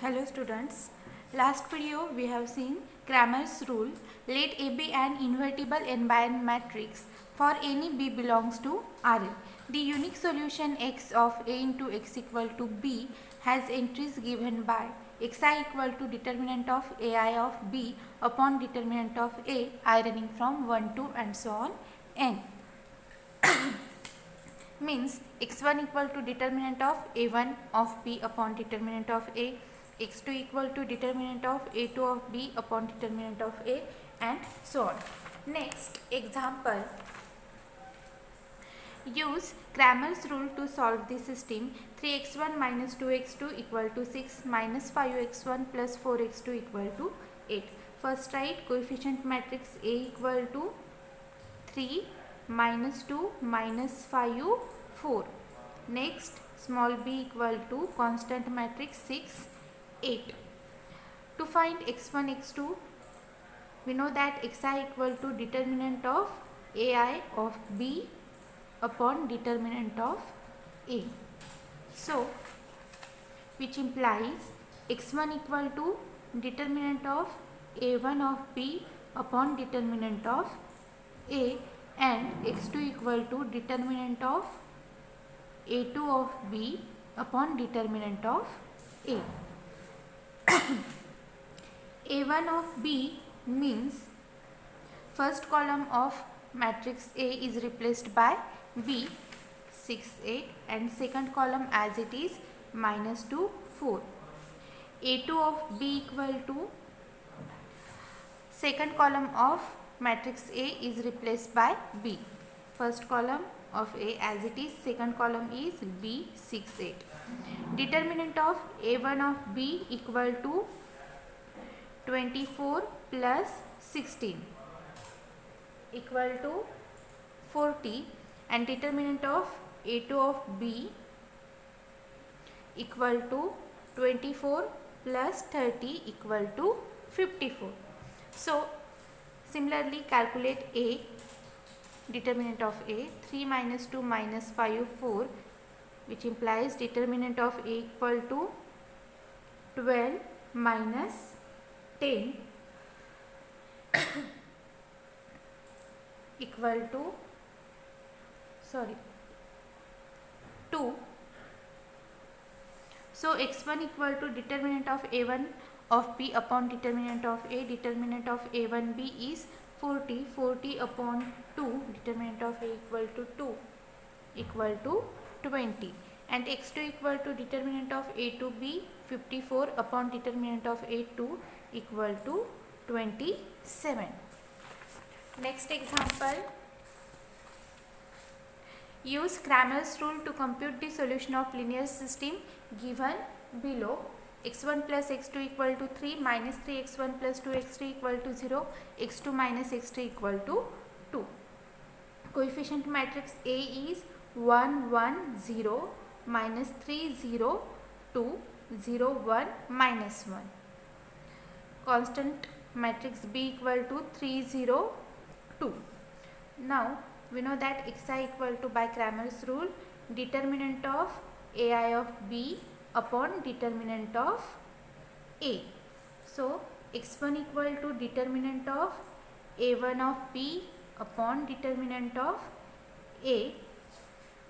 Hello students, last video we have seen Cramer's rule. Let A be an invertible n-by-n matrix for any B belongs to Rn. The unique solution x of A into x equal to B has entries given by xi equal to determinant of ai of B upon determinant of A I running from 1 to and so on n. Means x1 equal to determinant of a1 of B upon determinant of A, x2 equal to determinant of a2 of B upon determinant of A, and so on. Next example, use Cramer's rule to solve the system. 3x1 minus 2x2 equal to 6 minus 5x1 plus 4x2 equal to 8. First write coefficient matrix A equal to 3 minus 2 minus 5 4. Next small b equal to constant matrix 6 8. To find x1 x2, we know that xi equal to determinant of ai of B upon determinant of A. So which implies x1 equal to determinant of a1 of B upon determinant of A, and x2 equal to determinant of a2 of B upon determinant of A. a1 of B means first column of matrix A is replaced by B 6 8 and second column as it is minus 2 4. a2 of B equal to second column of matrix A is replaced by B. First column of A as it is, second column is B 6 8. Determinant of A1 of B equal to 24 plus 16 equal to 40, and determinant of A2 of B equal to 24 plus 30 equal to 54. So similarly calculate A, determinant of A, 3 minus 2 minus 5 4, which implies determinant of A equal to 12 minus 10 equal to 2. So x1 equal to determinant of a1 of B upon determinant of A, determinant of a1b is 40, 40 upon 2, determinant of A equal to 2 equal to 20, and x2 equal to determinant of a2b 54 upon determinant of a2 equal to 27. Next example, use Cramer's rule to compute the solution of linear system given below. x1 plus x2 equal to 3 minus 3x1 plus 2x3 equal to 0, x2 minus x3 equal to 2. Coefficient matrix A is 1 1 0 minus 3 0 2 0 1 minus 1. Constant matrix B equal to 3 0 2. Now we know that xi equal to, by Cramer's rule, determinant of ai of B upon determinant of A. So x1 equal to determinant of a1 of B upon determinant of A,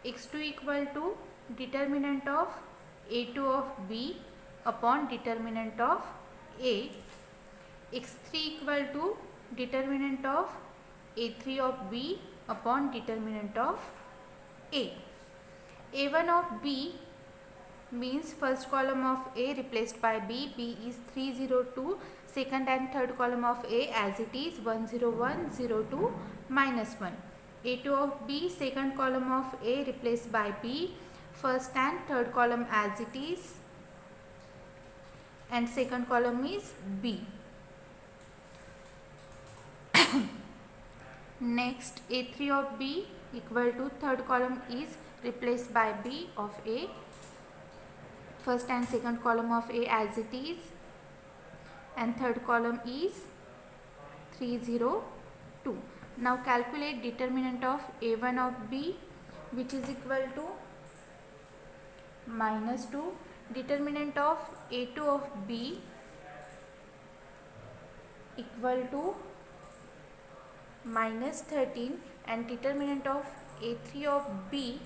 x2 equal to determinant of a2 of B upon determinant of A, x3 equal to determinant of a3 of B upon determinant of A. a1 of B means first column of A replaced by B, B is 302, second and third column of A as it is 101 02 minus 1. a2 of B, second column of A replaced by B, first and third column as it is, and second column is B. Next a3 of B equal to third column is replaced by B of A, first and second column of A as it is, and third column is 302. Now calculate determinant of a1 of B, which is equal to minus 2 determinant of A2 of B equal to minus 13 and determinant of A3 of B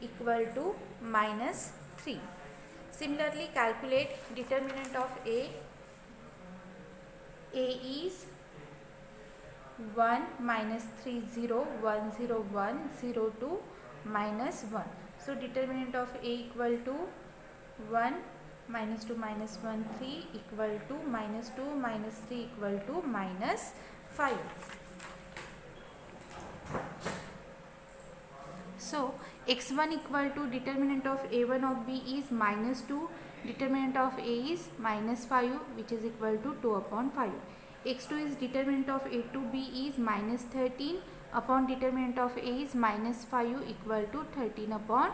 equal to minus 3. Similarly, calculate determinant of A. A is 1 minus 3 0 1 0 1 0 2 minus 1. So determinant of A equal to 1 minus 2 minus 1 3 equal to minus 2 minus 3 equal to minus 5. So x1 equal to determinant of A1 of B is minus 2, determinant of A is minus 5, which is equal to 2 upon 5. x2 is determinant of A2B is minus 13 upon determinant of A is minus 5 equal to 13 upon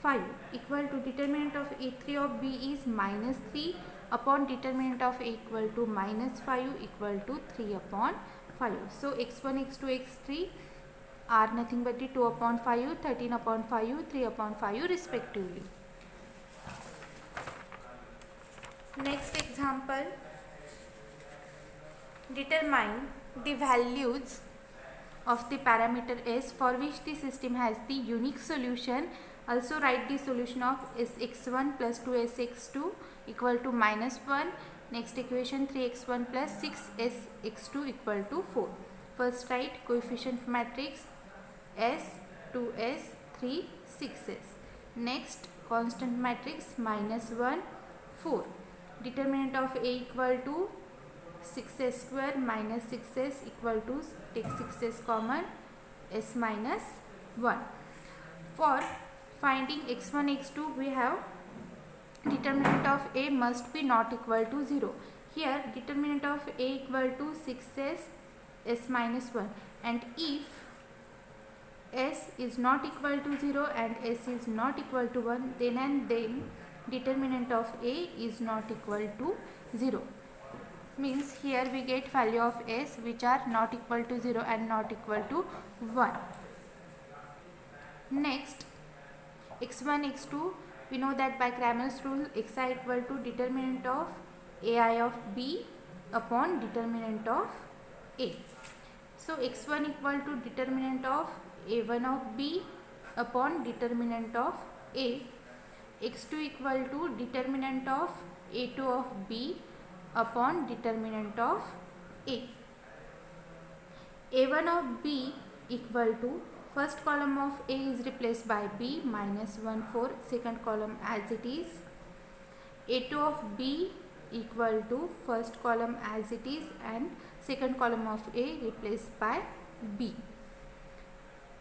5 equal to determinant of A3 of B is minus 3 upon determinant of A equal to minus 5 equal to 3 upon 5. So x1, x2, x3 are nothing but the 2 upon 5, 13 upon 5, 3 upon 5 respectively. Next example, determine the values of the parameter S for which the system has the unique solution. Also write the solution of Sx1 plus 2Sx2 equal to minus 1. Next equation 3x1 plus 6Sx2 equal to 4. First write coefficient matrix S, 2S, 3, 6S. Next constant matrix minus 1, 4. Determinant of A equal to 6S square minus 6S equal to, take 6S common, S minus 1. For finding x1, x2, we have determinant of A must be not equal to 0. Here determinant of A equal to 6S, S minus 1, and if S is not equal to 0 and S is not equal to 1, then and then determinant of A is not equal to 0. Means here we get value of S which are not equal to 0 and not equal to 1. Next, x1, x2, we know that by Cramer's rule xi equal to determinant of ai of b upon determinant of a. So x1 equal to determinant of a1 of b upon determinant of a. x2 equal to determinant of a2 of b upon determinant of a. a1 of b equal to, first column of A is replaced by B minus 1 4, second column as it is. A2 of B equal to first column as it is and second column of A replaced by B.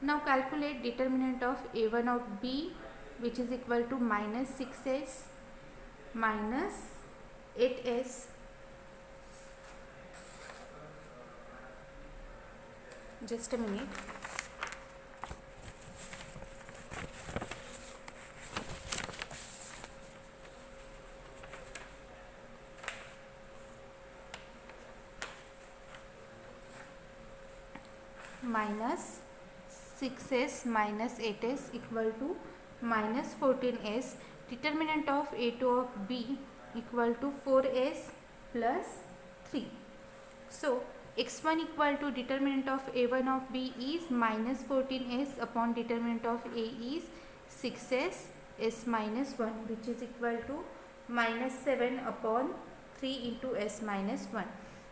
Now calculate determinant of A1 of B, which is equal to minus 6S minus 8S just a minute. Minus 6S minus 8S equal to minus 14S. Determinant of A2 of B equal to 4S plus 3. So x1 equal to determinant of A1 of B is minus 14S upon determinant of A is 6S S minus 1, which is equal to minus 7 upon 3 into S minus 1.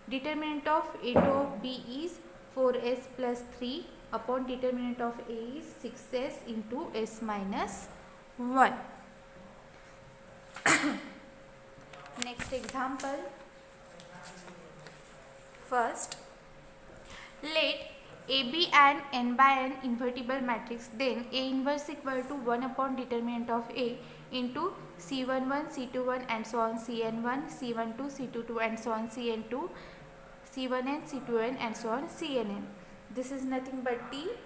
Determinant of A2 of B is 4S plus 3 upon determinant of A is 6S into S minus 1. Next example. First, let AB an n by n invertible matrix, then A inverse equal to 1 upon determinant of A into C11, C21 and so on Cn1, C12, C22 and so on Cn2, C1n, C2n and so on Cnn. This is nothing but the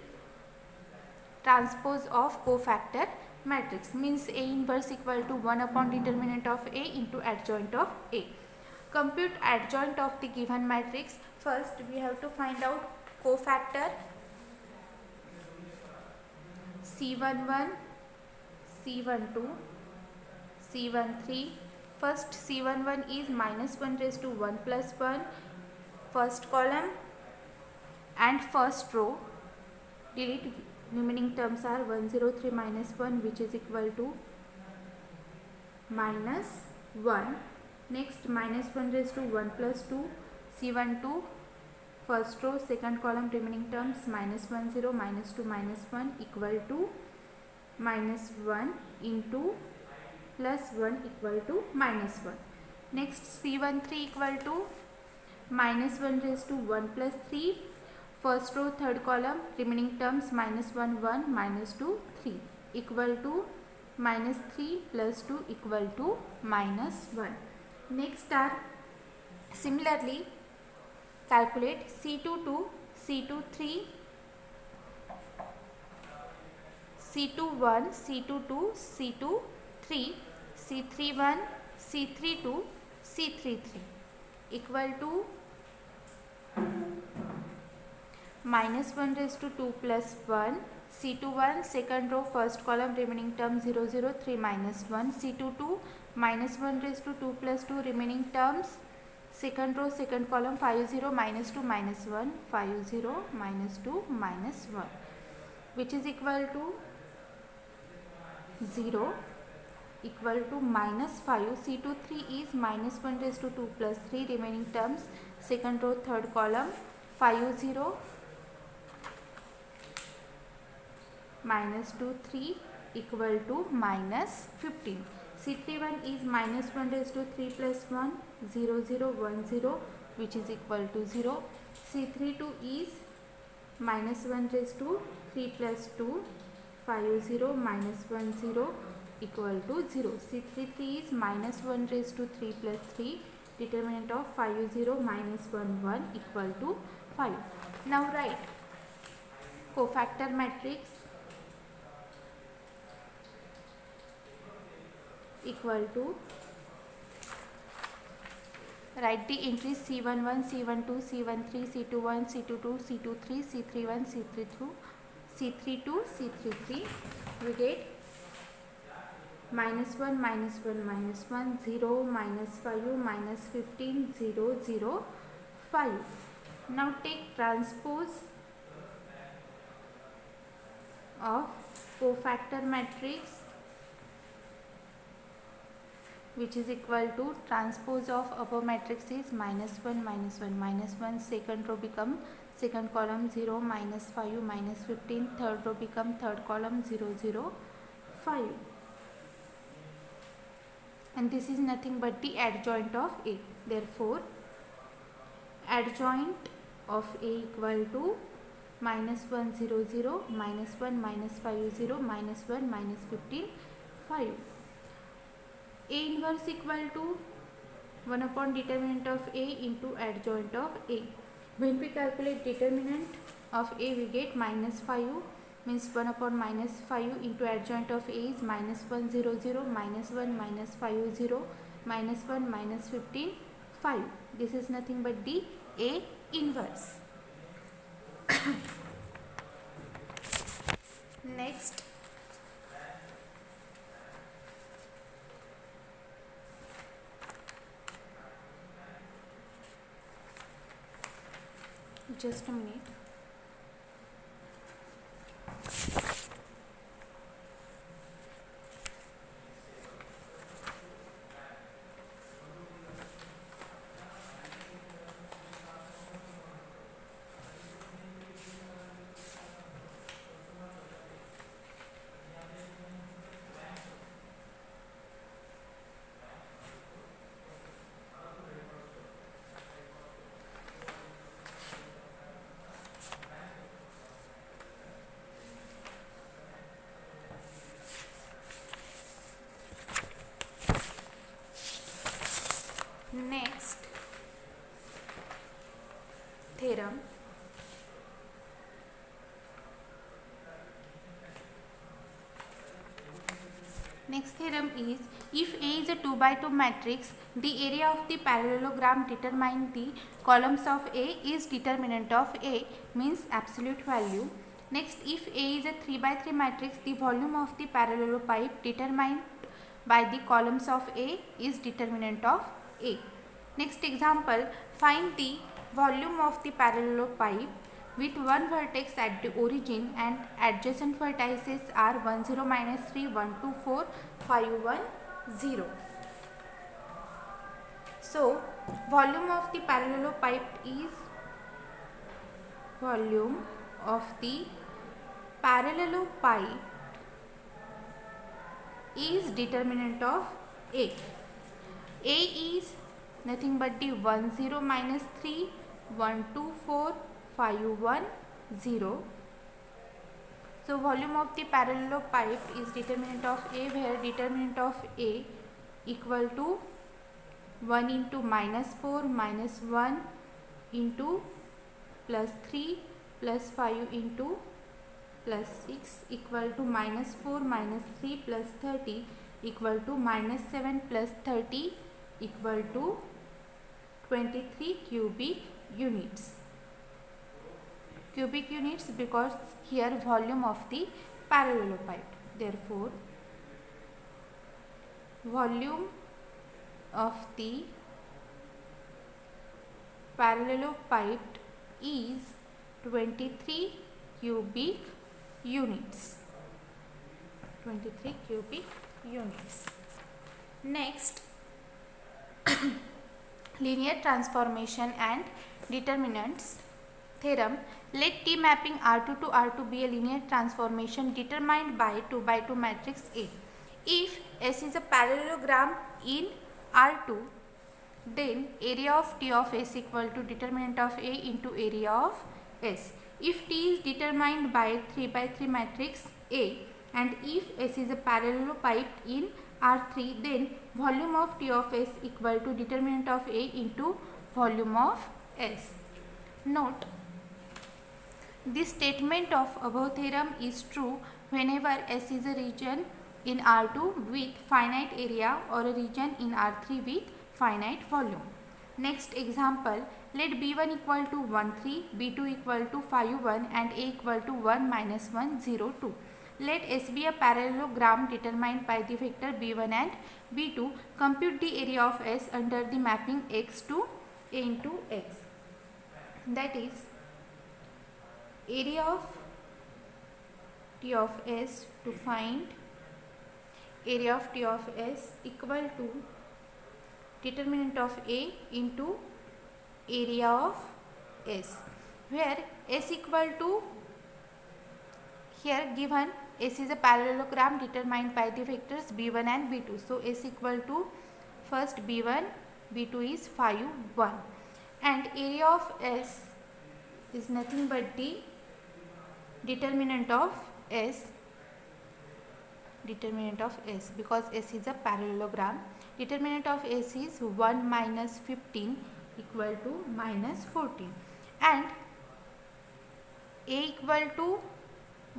transpose of cofactor matrix, means A inverse equal to 1 upon determinant of A into adjoint of A. Compute adjoint of the given matrix. First we have to find out cofactor C11, C12, C13. First C11 is minus 1 raised to 1 plus 1, first column and first row. Delete, remaining terms are 103 minus 1, which is equal to minus 1. Next minus 1 raised to 1 plus 2, C12, first row, second column, remaining terms minus 1 0 minus 2 minus 1 equal to minus 1 into plus 1 equal to minus 1. Next C13 equal to minus 1 raised to 1 plus 3, first row, third column, remaining terms minus 1 1 minus 2 3 equal to minus 3 plus 2 equal to minus 1. Next are similarly calculate C22, C23, C21, C22, C23, C31, C32, C33 equal to minus 1 raised to 2 plus 1, C21, second row, first column, remaining term 0 0 3 minus 1, C22, minus 1 raised to 2 plus 2, remaining terms, second row, second column, 5 0 minus 2 minus 1, 5 0 minus 2 minus 1, which is equal to 0 equal to minus 5. C23 is minus 1 raised to 2 plus 3, remaining terms, second row, third column, 5 0 minus 2 3 equal to minus 15. C31 is minus 1 raised to 3 plus 1, 0 0 1 0, which is equal to 0. C32 is minus 1 raised to 3 plus 2, 5 0 minus 1 0 equal to 0. C33 is minus 1 raised to 3 plus 3, determinant of 5 0 minus 1 1 equal to 5. Now write cofactor matrix equal to, write the entries C11, C12, C13, C21, C22, C23, C31, C32, C32, C33. We get minus 1, minus 1, minus 1, 0, minus 5, minus 15, 0, 0, 5. Now take transpose of cofactor matrix, which is equal to transpose of upper matrix is minus 1, minus 1, minus 1, second row become second column 0, minus 5, minus 15, third row become third column 0, 0, 5. And this is nothing but the adjoint of A. Therefore, adjoint of A equal to minus 1, 0, 0, minus 1, minus 5, 0, minus 1, minus 15, 5. A inverse equal to 1 upon determinant of A into adjoint of A. When we calculate determinant of A, we get minus 5, means 1 upon minus 5 into adjoint of A is minus 1 0 0, minus 1 minus 5 0, minus 1 minus 15 5. This is nothing but the A inverse. Next, just a minute. Next theorem, is if A is a 2 by 2 matrix, the area of the parallelogram determine the columns of A is determinant of A, means absolute value. Next, if A is a 3 by 3 matrix, the volume of the parallelopipe determined by the columns of A is determinant of A. Next example, find the volume of the parallelopipe with one vertex at the origin and adjacent vertices are 1 0 minus 3 1 2 4 5 1 0. So volume of the parallelopipe is determinant of A. A is nothing but the 1 0 minus 3 1 2 4 5 1 0. So volume of the parallelopipe is determinant of A, where determinant of A equal to 1 into minus 4 minus 1 into plus 3 plus 5 into plus 6 equal to minus 4 minus 3 plus 30 equal to minus 7 plus 30 equal to 23 cubic units. Cubic units because here volume of the parallelopipe. Therefore, volume of the parallelopipe is 23 cubic units. 23 cubic units. Next, linear transformation and determinants theorem. Let T mapping R2 to R2 be a linear transformation determined by 2 by 2 matrix A. If S is a parallelogram in R2, then area of T of S equal to determinant of A into area of S. If T is determined by 3 by 3 matrix A and if S is a parallelopipe in R3, then volume of T of S equal to determinant of A into volume of S. Note, this statement of above theorem is true whenever S is a region in R2 with finite area or a region in R3 with finite volume. Next example, let B1 equal to 1 3, B2 equal to 5 1 and A equal to 1 minus 1 0 2. Let S be a parallelogram determined by the vector B1 and B2. Compute the area of S under the mapping X to A into X. That is, area of T of S, to find area of T of S equal to determinant of A into area of S, where S equal to, here given S is a parallelogram determined by the vectors B1 and B2. So S equal to, first B1, B2 is 5 1 and area of S is nothing but the determinant of S because S is a parallelogram. Determinant of S is 1 minus 15 equal to minus 14 and A equal to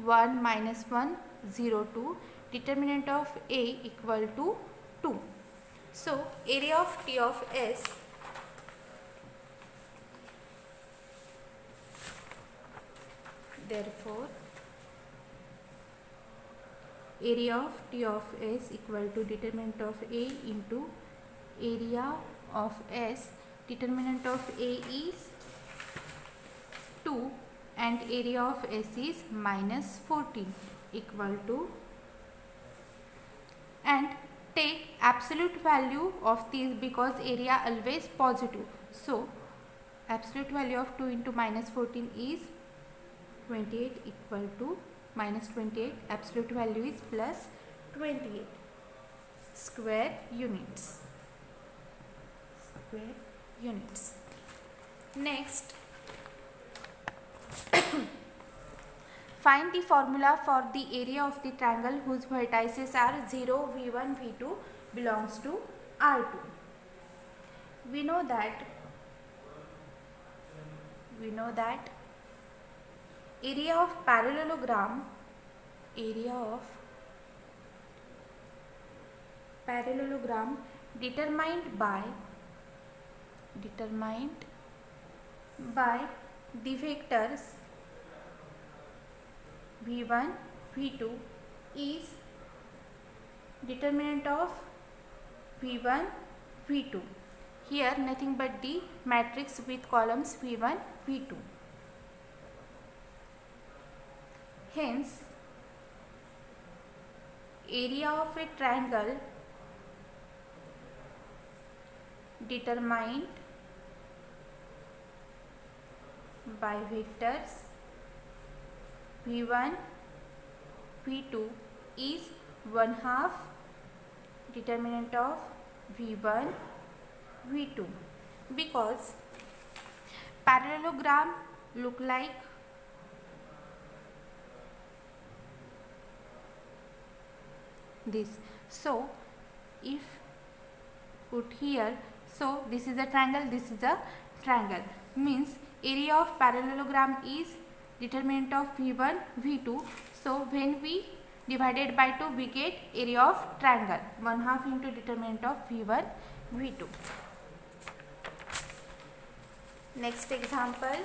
1 minus 1 0 2. Determinant of A equal to 2. So area of T of S therefore area of T of S equal to determinant of A into area of S. Determinant of A is 2 and area of S is minus 14 equal to, and take absolute value of these because area always positive. So absolute value of 2 into minus 14 is 28 equal to minus 28. Absolute value is plus 28 square units. Next, find the formula for the area of the triangle whose vertices are 0, V1, V2 belongs to R2. We know that area of parallelogram determined by the vectors V1, V2 is determinant of V1, V2. Here nothing but the matrix with columns V1, V2. Hence, area of a triangle determined by vectors V1, V2 is 1/2 determinant of V1, V2, because parallelogram look like this. So if put here, so this is a triangle, this is a triangle, means area of parallelogram is determinant of V1, V2. So when we divided by 2, we get area of triangle, 1/2 into determinant of V1, V2. Next example.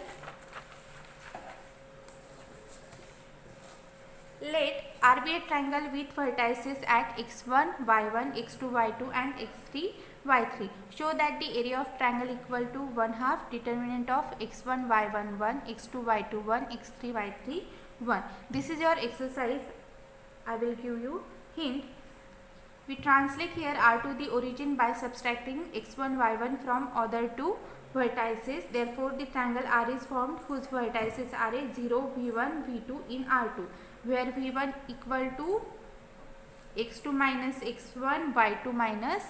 Let R be a triangle with vertices at x1, y1, x2, y2 and x3, y3. Show that the area of triangle equal to 1/2 determinant of x1, y1, 1, x2, y2, 1, x3, y3, 1. This is your exercise. I will give you hint. We translate here R to the origin by subtracting x1, y1 from other two vertices. Therefore, the triangle R is formed whose vertices are a 0, v1, v2 in R2, where v1 equal to x2 minus x1, y2 minus